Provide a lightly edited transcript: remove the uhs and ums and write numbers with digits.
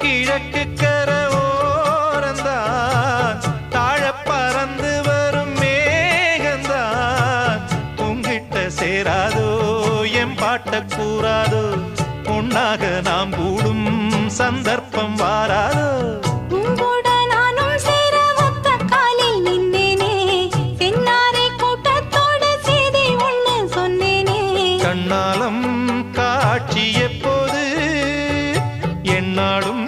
கிழக்கு கர ஓரந்தான் தாழ பறந்து வரும் மேகந்தான் உங்கிட்ட சேராதோ என் பாட்ட கூறாதோ பொன்னாக நாம் கூடும் சந்தர்ப்பம் வாராதோ கண்ணாலம் காட்சி எப்போது என்னாலும்